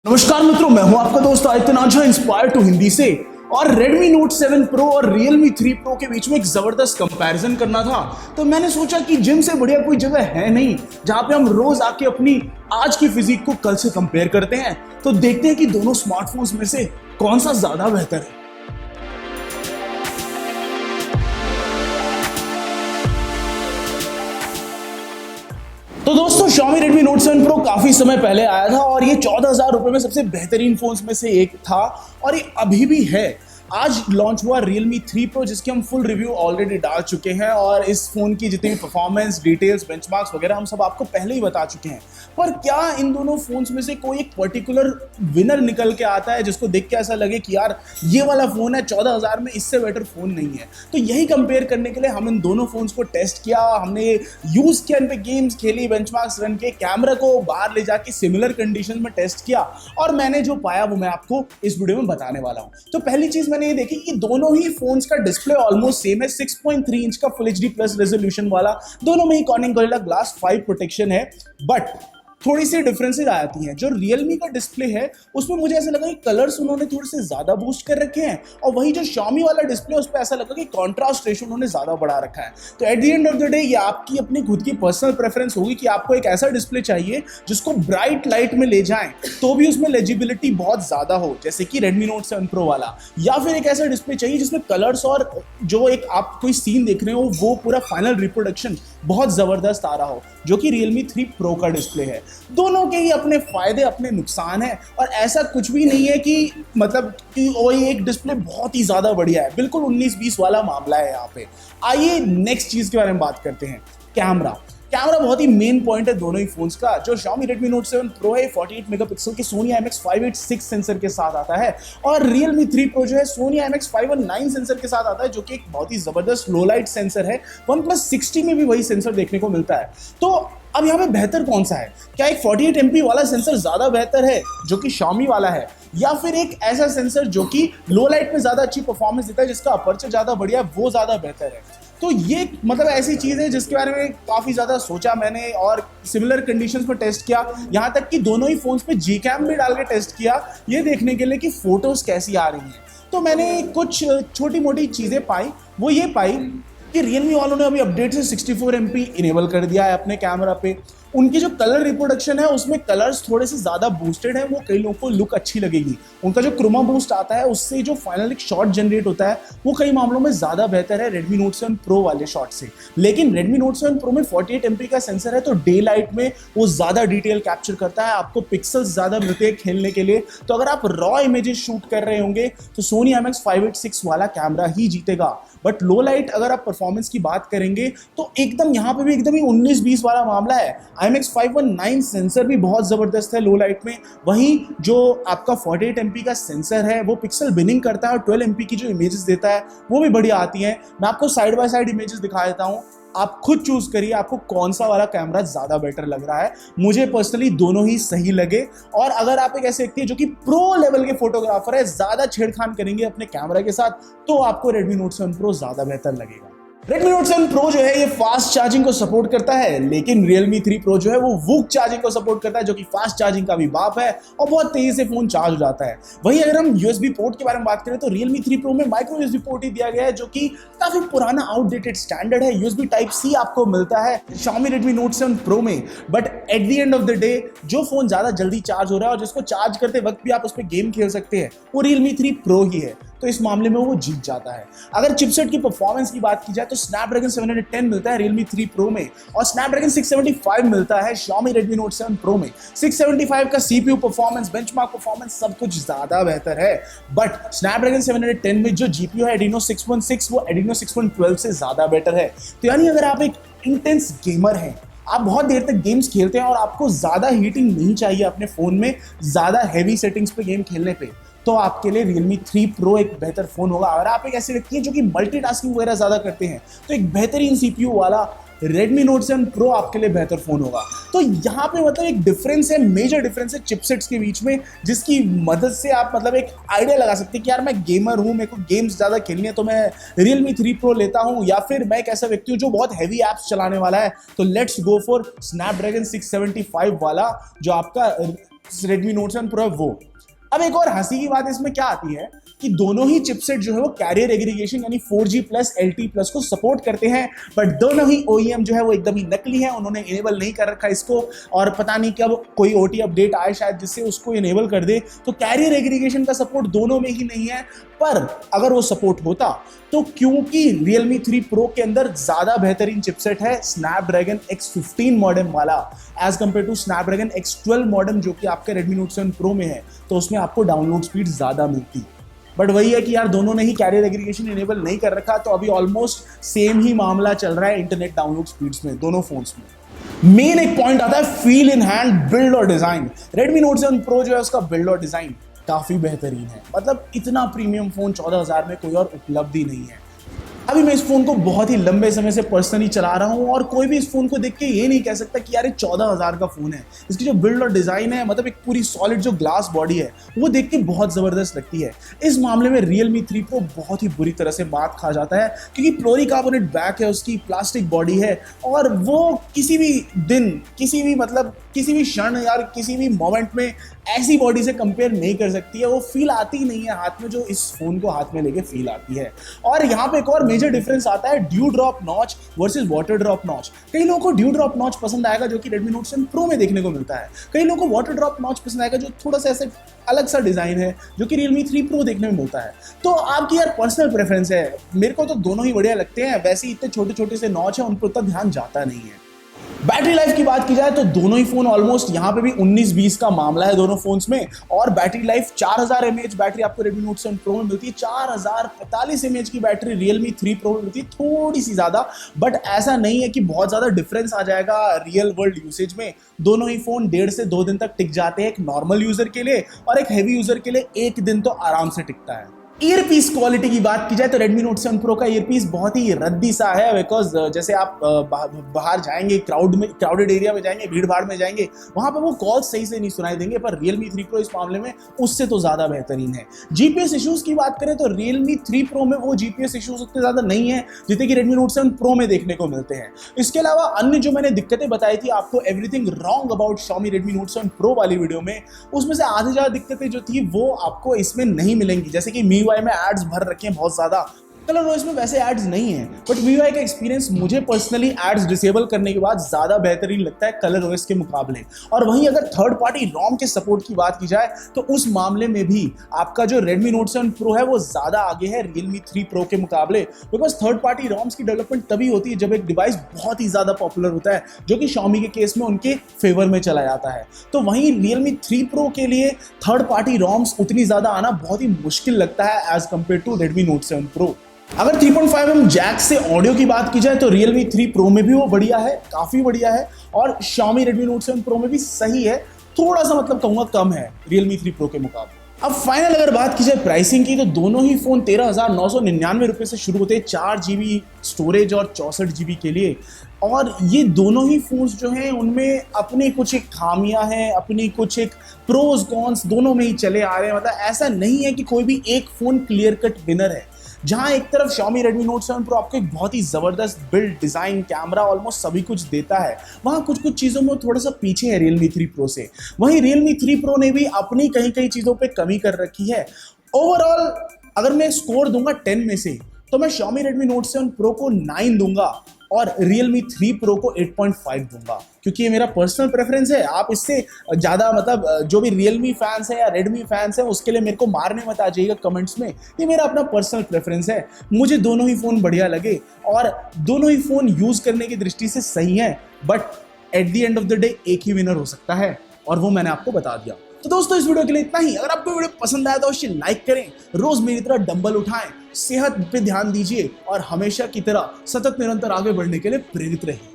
नमस्कार मित्रों, मैं हूं आपका दोस्त आदित्य झा इंस्पायर टू हिंदी से। और Redmi Note 7 Pro और Realme 3 Pro के बीच में एक जबरदस्त कंपैरिजन करना था, तो मैंने सोचा कि जिम से बढ़िया कोई जगह है नहीं जहां पे हम रोज आके अपनी आज की फिजिक को कल से कंपेयर करते हैं। तो देखते हैं कि दोनों स्मार्टफोन्स में से कौन सा ज्यादा बेहतर है। तो दोस्तों, Xiaomi Redmi Note 7 Pro काफी समय पहले आया था और ये 14,000 रुपए में सबसे बेहतरीन फोन्स में से एक था और ये अभी भी है। आज लॉन्च हुआ Realme 3 Pro जिसकी हम फुल रिव्यू ऑलरेडी डाल चुके हैं और इस फोन की जितनी भी परफॉर्मेंस, डिटेल्स, बेंचमार्क्स वगैरह हम सब आपको पहले ही बता चुके हैं। पर क्या इन दोनों फोन्स में से कोई एक पर्टिकुलर विनर निकल के आता है जिसको देख के ऐसा लगे कि यार ये वाला फोन है 14,000 में, इससे बेटर फोन नहीं है? तो यही कंपेयर करने के लिए हम इन दोनों फोन्स को टेस्ट किया, हमने यूज किया, इन पे गेम्स खेली, बेंचमार्क्स रन किए, कैमरा को बाहर ले जाके सिमिलर कंडीशन में टेस्ट किया और मैंने जो पाया वो मैं आपको इस वीडियो में बताने वाला हूं। तो पहली चीज मैंने ये देखी कि दोनों ही फोन्स का डिस्प्ले ऑलमोस्ट सेम है। 6.3 इंच का फुल एचडी प्लस रेजोल्यूशन वाला, दोनों में ही कॉर्निंग गोरिल्ला ग्लास 5 प्रोटेक्शन है। बट थोड़ी सी डिफरेंसेस आती हैं। जो Realme का डिस्प्ले है उसमें मुझे ऐसा लगा कि कलर्स उन्होंने थोड़े से ज्यादा बूस्ट कर रखे हैं और वही जो Xiaomi वाला डिस्प्ले उस पर ऐसा लगा कि कॉन्ट्रास्ट रेशियो उन्होंने ज्यादा बढ़ा रखा है। तो at the end of the day ये आपकी अपनी खुद की पर्सनल प्रेफरेंस होगी कि आपको एक ऐसा डिस्प्ले चाहिए जिसको ब्राइट लाइट में ले जाएं तो भी उसमें लेजिबिलिटी बहुत ज्यादा हो, जैसे कि Redmi Note 7 Pro वाला, या फिर एक ऐसा डिस्प्ले चाहिए जिसमें कलर्स और जो एक आप कोई सीन देख रहे हो वो पूरा फाइनल रिप्रोडक्शन बहुत जबरदस्त आ रहा हो, जो कि Realme 3 Pro का डिस्प्ले है। दोनों के ही अपने फायदे, अपने नुकसान हैं और ऐसा कुछ भी नहीं है कि मतलब कि वही एक डिस्प्ले बहुत ही ज्यादा बढ़िया है। बिल्कुल 19-20 वाला मामला है यहाँ पे। आइए नेक्स्ट चीज के बारे में बात करते हैं। कैमरा बहुत ही मेन पॉइंट है दोनों ही फोन्स का। जो Xiaomi Redmi Note 7 Pro है 48 मेगापिक्सल के Sony IMX586 सेंसर के साथ आता है और Realme 3 Pro जो है Sony IMX519 सेंसर के साथ आता है, जो कि एक बहुत ही जबरदस्त लो लाइट सेंसर है। OnePlus 60 में भी वही सेंसर देखने को मिलता है। तो अब यहाँ पे बेहतर कौन सा है? क्या एक 48 MP वाला सेंसर ज्यादा बेहतर है जो कि Xiaomi वाला है, या फिर एक ऐसा सेंसर जो कि लो लाइट में ज्यादा अच्छी परफॉर्मेंस देता है, जिसका अपर्चर ज्यादा बढ़िया है, वो ज्यादा बेहतर है? तो ये मतलब ऐसी चीज है जिसके बारे में काफी ज्यादा सोचा मैंने और सिमिलर कंडीशंस में टेस्ट किया। यहाँ तक कि दोनों ही फोन्स पे Gcam भी डाल के टेस्ट किया, ये देखने के लिए कि फोटोज कैसी आ रही हैं। तो मैंने कुछ छोटी मोटी चीजें पाई। वो ये पाई कि Realme वालों ने अभी अपडेट से 64 MP इनेबल कर दिया है अपने कैमरा पे। उनकी जो कलर रिप्रोडक्शन है उसमें कलर्स थोड़े से ज़्यादा बूस्टेड है, वो कई लोगों को लुक अच्छी लगेगी। उनका जो क्रोमा बूस्ट आता है उससे जो फाइनल एक शॉट जनरेट होता है वो कई मामलों में ज़्यादा बेहतर है Redmi Note 7 Pro वाले शॉट से। लेकिन Redmi Note 7 Pro में 48 MP का सेंसर है तो डे लाइट में वो ज़्यादा डिटेल कैप्चर करता है, आपको पिक्सल्स ज़्यादा मिलते हैं खेलने के लिए। तो अगर आप रॉ इमेजेस शूट कर रहे होंगे तो Sony IMX586 वाला कैमरा ही जीतेगा। बट लो लाइट अगर आप परफॉर्मेंस की बात करेंगे तो एकदम यहाँ पे भी एकदम ही 19-20 वाला मामला है। IMX519 सेंसर भी बहुत जबरदस्त है लो लाइट में। वहीं जो आपका 48 MP का सेंसर है वो पिक्सल बिनिंग करता है और 12 MP की जो इमेजेस देता है वो भी बढ़िया आती हैं। मैं आपको साइड बाय साइड इमेजेस दिखा देता हूँ, आप खुद चूज करिए आपको कौन सा वाला कैमरा ज्यादा बेटर लग रहा है। मुझे पर्सनली दोनों ही सही लगे। और अगर आप एक ऐसे व्यक्ति जो कि प्रो लेवल के फोटोग्राफर है, ज्यादा छेड़खान करेंगे अपने कैमरा के साथ, तो आपको Redmi Note 7 Pro ज्यादा बेहतर लगेगा। Redmi Note 7 Pro जो है ये फास्ट चार्जिंग को सपोर्ट करता है, लेकिन Realme 3 Pro जो है वो वूक चार्जिंग को सपोर्ट करता है, जो कि फास्ट चार्जिंग का भी बाप है और बहुत तेजी से फोन चार्ज हो जाता है। वहीं अगर हम USB पोर्ट के बारे में बात करें तो Realme 3 Pro में माइक्रो USB पोर्ट ही दिया गया है, जो कि काफी पुराना आउटडेटेड स्टैंडर्ड है। USB Type-C आपको मिलता है Xiaomi Redmi Note 7 Pro में। But at the end of the day जो फोन ज्यादा जल्दी चार्ज हो रहा है और जिसको चार्ज करते वक्त भी आप उस पर गेम खेल सकते हैं वो Realme 3 Pro ही है, तो इस मामले में वो जीत जाता है। अगर चिपसेट की परफॉर्मेंस की बात की जाए तो Snapdragon 710 मिलता है Realme 3 Pro में और Snapdragon 675 मिलता है Xiaomi Redmi Note 7 Pro में। 675 का CPU परफॉर्मेंस, बेंचमार्क परफॉर्मेंस सब कुछ ज्यादा बेहतर है। बट Snapdragon 710 में जो GPU है Adreno 616 वो Adreno 612 से ज्यादा बेटर है। तो यानी अगर आप एक इंटेंस गेमर हैं, आप बहुत देर तक गेम्स खेलते हैं और आपको ज़्यादा हीटिंग नहीं चाहिए अपने फ़ोन में, ज़्यादा हैवी सेटिंग्स पे गेम खेलने पे, तो आपके लिए Realme 3 Pro एक बेहतर फ़ोन होगा। अगर आप एक ऐसे व्यक्ति हैं जो कि मल्टीटास्किंग वगैरह ज़्यादा करते हैं तो एक बेहतरीन CPU वाला Redmi Note 7 Pro आपके लिए बेहतर फ़ोन होगा। तो यहाँ पे मतलब एक डिफरेंस है, मेजर डिफरेंस है चिपसेट्स के बीच में, जिसकी मदद से आप मतलब एक आइडिया लगा सकते हैं कि यार मैं गेमर हूँ, मेरे को गेम्स ज़्यादा खेलनी है तो मैं Realme 3 Pro लेता हूँ, या फिर मैं एक ऐसा व्यक्ति हूँ जो बहुत हैवी ऐप्स चलाने वाला है तो लेट्स गो फॉर Snapdragon 675 वाला जो आपका Redmi Note 7 Pro है वो। अब एक और हंसी की बात इसमें क्या आती है कि दोनों ही चिपसेट जो है वो कैरियर एग्रीगेशन यानी 4G प्लस LTE प्लस को सपोर्ट करते हैं, बट दोनों ही OEM जो है वो एकदम ही नकली है, उन्होंने इनेबल नहीं कर रखा इसको, और पता नहीं कब कोई OT अपडेट आए शायद जिससे उसको इनेबल कर दे। तो कैरियर एग्रीगेशन का सपोर्ट दोनों में ही नहीं है, पर अगर वो सपोर्ट होता तो क्योंकि Realme 3 Pro के अंदर ज्यादा बेहतरीन चिपसेट है Snapdragon X15 मॉडेम वाला as compare to Snapdragon X12 modem जो कि आपके Redmi Note 7 Pro में है, तो उसमें आपको डाउनलोड स्पीड ज्यादा मिलती। बट वही है कि यार दोनों ने ही कैरियर एग्रीगेशन इनेबल नहीं कर रखा, तो अभी ऑलमोस्ट सेम ही मामला चल रहा है इंटरनेट डाउनलोड स्पीड्स में दोनों फोन्स में। मेन एक पॉइंट आता है फील इन हैंड, बिल्ड और डिजाइन। Redmi Note 7 Pro जो है उसका बिल्ड और डिजाइन काफी बेहतरीन है, मतलब इतना प्रीमियम फोन 14,000 में कोई और उपलब्ध ही नहीं है। अभी मैं इस फोन को बहुत ही लंबे समय से पर्सनली चला रहा हूं और कोई भी इस फोन को देख के ये नहीं कह सकता कि यार ये 14,000 का फोन है। इसकी जो बिल्ड और डिजाइन है, मतलब एक पूरी सॉलिड जो ग्लास बॉडी है, वो देख के बहुत जबरदस्त लगती है। इस मामले में Realme 3 Pro बहुत ही बुरी तरह से मात खा जाता है क्योंकि फ्लोरिकार्बोनेट बैक है, उसकी प्लास्टिक बॉडी है, और वो किसी भी दिन किसी भी क्षण यार किसी भी मोमेंट में ऐसी बॉडी से कंपेयर नहीं कर सकती है। वो फील आती ही नहीं है हाथ में जो इस फोन को हाथ में लेके फील आती है। और यहाँ पे एक और मेजर डिफरेंस आता है dew drop notch versus water drop notch. कई लोगों को ड्यू ड्रॉप नॉच पसंद आएगा जो कि Redmi Note 7 Pro में देखने को मिलता है, कई लोगों को वाटर ड्रॉप नॉच पसंद आएगा जो थोड़ा सा ऐसे अलग सा डिजाइन है जो कि Realme 3 Pro देखने में मिलता है। तो आपकी यार पर्सनल प्रेफरेंस है, मेरे को तो दोनों ही बढ़िया लगते हैं। वैसे इतने छोटे छोटे से नॉच है उन पर उतना ध्यान जाता नहीं है। बैटरी लाइफ की बात की जाए तो दोनों ही फोन ऑलमोस्ट यहाँ पे भी 19-20 का मामला है दोनों फोन्स में, और बैटरी लाइफ 4000 mAh बैटरी आपको Redmi Note 7 Pro में मिलती है, 4045 mAh की बैटरी Realme 3 Pro में मिलती है, थोड़ी सी ज्यादा, बट ऐसा नहीं है कि बहुत ज्यादा डिफरेंस आ जाएगा रियल वर्ल्ड यूसेज में। दोनों ही फोन 1.5 से 2 दिन तक टिक जाते हैं, एक नॉर्मल यूजर के लिए, और एक हैवी यूजर के लिए 1 दिन तो आराम से टिकता है। ईयरपीस क्वालिटी की बात की जाए तो Redmi Note 7 Pro का ईयरपीस बहुत ही रद्दी सा है, बिकॉज जैसे आप बाहर जाएंगे, क्राउडेड एरिया में जाएंगे, भीड़ भाड़ में जाएंगे, वहां पर वो कॉल सही से नहीं सुनाई देंगे, पर Realme 3 Pro इस मामले में उससे तो ज्यादा बेहतरीन है। जीपीएस इश्यूज की बात करें तो Realme 3 Pro में वो जीपीएस इश्यूज उतने ज्यादा नहीं है जितने कि Redmi Note 7 Pro में देखने को मिलते हैं। इसके अलावा अन्य जो मैंने दिक्कतें बताई थी आपको everything wrong about Xiaomi Redmi Note 7 Pro वाली वीडियो में, उसमें से आधी ज्यादा दिक्कतें जो थी वो आपको इसमें नहीं मिलेंगी। जैसे कि MIUI में एड्स भर रखे हैं बहुत ज्यादा, कलर OS में वैसे एड्स नहीं है, बट MIUI का एक्सपीरियंस मुझे पर्सनली एड्स डिसेबल करने के बाद ज्यादा बेहतरीन लगता है कलर OS के मुकाबले। और वहीं अगर थर्ड पार्टी ROM के सपोर्ट की बात की जाए तो उस मामले में भी आपका जो Redmi Note 7 Pro है वो ज्यादा आगे है Realme 3 Pro के मुकाबले, बिकॉज थर्ड पार्टी ROMs की डेवलपमेंट तभी होती है जब एक डिवाइस बहुत ही ज्यादा पॉपुलर होता है, जो कि Xiaomi के केस में उनके फेवर में चला जाता है। तो वहीं Realme 3 Pro के लिए थर्ड पार्टी ROMs उतनी ज्यादा आना बहुत ही मुश्किल लगता है as compare to Redmi Note 7 Pro। अगर 3.5mm जैक से ऑडियो की बात की जाए तो Realme 3 Pro में भी वो बढ़िया है, काफी बढ़िया है, और Xiaomi Redmi Note 7 Pro में भी सही है, थोड़ा सा मतलब कहूंगा कम है Realme 3 Pro के मुकाबले। अब फाइनल अगर बात की जाए प्राइसिंग की तो दोनों ही फोन 13,999 रुपए से शुरू होते हैं 4GB स्टोरेज और 64GB के लिए। और ये दोनों ही फोन्स जो हैं उनमें अपनी कुछ एक खामियां हैं, अपनी कुछ एक प्रोज कॉन्स दोनों में ही चले आ रहे हैं। मतलब ऐसा नहीं है कि कोई भी एक फोन क्लियर कट विनर है। जहां एक तरफ Xiaomi Redmi Note 7 Pro आपको एक बहुत ही जबरदस्त बिल्ड, डिजाइन, कैमरा, ऑलमोस्ट सभी कुछ देता है, वहां कुछ कुछ चीजों में थोड़ा सा पीछे है Realme 3 Pro से। वहीं Realme 3 Pro ने भी अपनी कई चीजों पे कमी कर रखी है। ओवरऑल अगर मैं स्कोर दूंगा 10 में से तो मैं Xiaomi Redmi Note 7 Pro को 9 दूंगा और Realme 3 Pro को 8.5 दूंगा, क्योंकि ये मेरा पर्सनल प्रेफरेंस है। आप इससे ज़्यादा मतलब जो भी Realme फैंस है या Redmi फैंस है उसके लिए मेरे को मारने मत आ जाइएगा कमेंट्स में, ये मेरा अपना पर्सनल प्रेफरेंस है। मुझे दोनों ही फ़ोन बढ़िया लगे और दोनों ही फ़ोन यूज़ करने की दृष्टि से सही है, but at the end of the day एक ही विनर हो सकता है और वो मैंने आपको बता दिया। तो दोस्तों इस वीडियो के लिए इतना ही। अगर आपको वीडियो पसंद आया तो इसे लाइक करें, रोज मेरी तरह डंबल उठाएं, सेहत पे ध्यान दीजिए और हमेशा की तरह सतत निरंतर आगे बढ़ने के लिए प्रेरित रहिए।